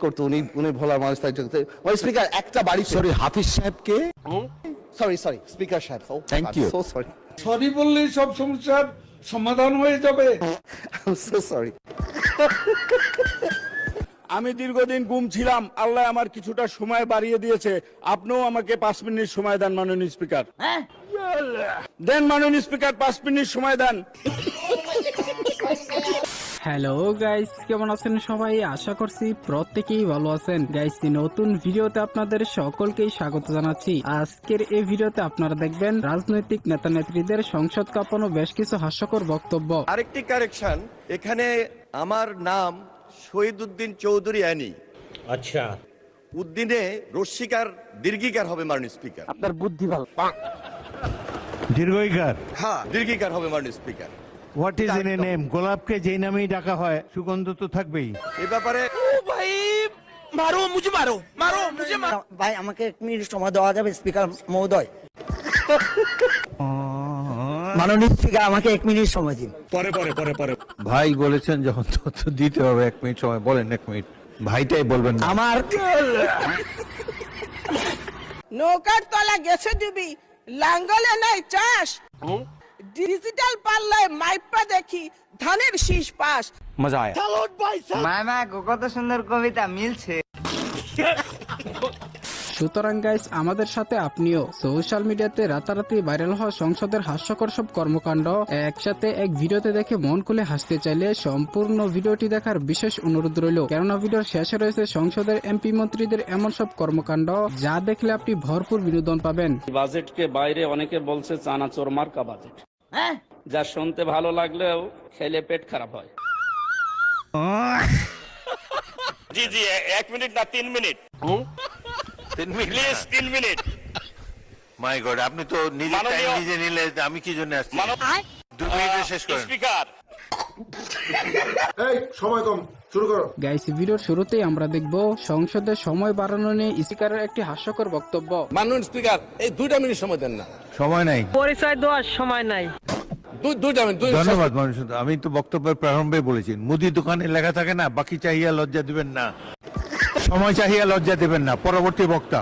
করতো, উনি উনি ভোলা মানুষ, তাই ওই স্পিকার একটা বাড়ি, সরি হাফিজ সাহেবকে। সরি স্পিকার সাহেব, Thank you. So sorry, sorry বললেই সব সমস্যার সমাধান হয়ে যাবে। So sorry. আমি দীর্ঘদিন গুম ছিলাম, আল্লাহ আমার কিছুটা সময় বাড়িয়ে দিয়েছে। আপনিও আমাকে 5 মিনিট সময় দেন মাননীয় স্পিকার। দেন মাননীয় স্পিকার, 5 মিনিট সময় দেন। হ্যালো গাইস, কেমন আছেন সবাই? আশা করছি প্রত্যেকেই ভালো আছেন। গাইস, নতুন ভিডিওতে আপনাদের সকলকেই স্বাগত জানাচ্ছি। আজকের এই ভিডিওতে আপনারা দেখবেন রাজনৈতিক নেতা নেত্রীদের সংসদ কাঁপানো বেশ কিছু হাস্যকর বক্তব্য। আরেকটি কারেকশন, এখানে আমার নাম শহীদ উদ্দিন চৌধুরী অ্যানি। আচ্ছা, উদ্দিনে রস্বীকার দীর্ঘিকার হবে মাননীয় স্পিকার। আপনার বুদ্ধি ভালো। দীর্ঘইকার। হ্যাঁ, দীর্ঘিকার হবে মাননীয় speaker. What is in a name? গোলাপকে যেই নামেই ডাকা হয় সুগন্ধ তো থাকবেই। এ ব্যাপারে ভাই আমাকে 1 মিনিট সময় দেওয়া যাবে স্পিকার মহোদয়? মাননীয় স্পিকার আমাকে 1 মিনিট সময় দিন। পরে ভাই বলেছেন যখন তথ্য দিতে হবে 1 মিনিট সময়, বলেন 1 মিনিট। ভাইটাই বলবেন না। আমার নৌকার তলা গেছে ডুবি, লাঙ্গলে নাই চাষ, ডিজিটাল পাল্লায় মাইপা দেখি ধানের শীষ পাস। মামা কত সুন্দর কবিতা মিলছে। সুতরাং গাইস, আমাদের সাথে আপনিও সোশ্যাল মিডিয়াতে রাতারাতি ভাইরাল হওয়া সংসদের হাস্যকর সব কর্মকাণ্ড একসাথে এক ভিডিওতে দেখে মন খুলে হাসতে চাইলে সম্পূর্ণ ভিডিওটি দেখার বিশেষ অনুরোধ রইল। কেননা ভিডিওর শেষে রয়েছে সংসদের এমপি মন্ত্রীদের এমন সব কর্মকাণ্ড যা দেখলে আপনি ভরপুর বিনোদন পাবেন। বাজেটকে বাইরে অনেকে বলছে চানাচোর মার্কা বাজেট, যা শুনতে ভালো লাগলেও খেলে পেট খারাপ হয়। জি 1 মিনিট না 3 minute, 3 minute, please 3 minute. My god, আপনি তো নিজে টাইম নিজে নিলে আমি কি জন্য আসছি? 2 মিনিটে শেষ করেন। স্পিকার, এই সময় কম, শুরু করো। গাইস, ভিডিওর শুরুতেই আমরা দেখব সংসদের সময় বাড়ানো নিয়ে স্পিকারের একটি হাস্যকর বক্তব্য। মাননীয় স্পিকার, এই 2টা মিনিট সময় দেন না। সময় নাই, পরিচয় দেওয়ার সময় নাই। 2টা মিনিট। ধন্যবাদ মানুষ। আমি তো বক্তব্যের প্রারম্ভে বলেছি, মুদি দোকানে লেখা থাকে না, বাকি চাহিয়া লজ্জা দিবেন না, সময় চাহিয়া লজ্জা দিবেন না। পরবর্তী বক্তা,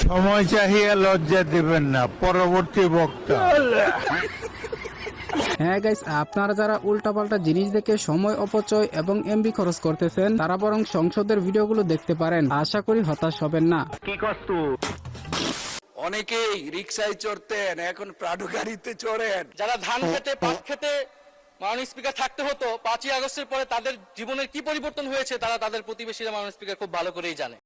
সময় চাহিয়া লজ্জা দিবেন না, পরবর্তী বক্তা। হ্যাঁ গাইস, আপনারা যারা উল্টাপাল্টা জিনিস দেখে সময় অপচয় এবং এমবি খরচ করতেছেন, তারা বরং সংসদের ভিডিওগুলো দেখতে পারেন। আশা করি হতাশ হবেন না। অনেকেই রিকশায় চড়তেন, এখন প্রাডো গাড়িতে চড়েন। যারা ধান খেতে পাট খেতে মাননীয় স্পিকার থাকতে হতো, 5ই আগস্টের পরে তাদের জীবনের কি পরিবর্তন হয়েছে তারা তাদের প্রতিবেশীরা মাননীয় স্পিকার খুব ভালো করেই জানে।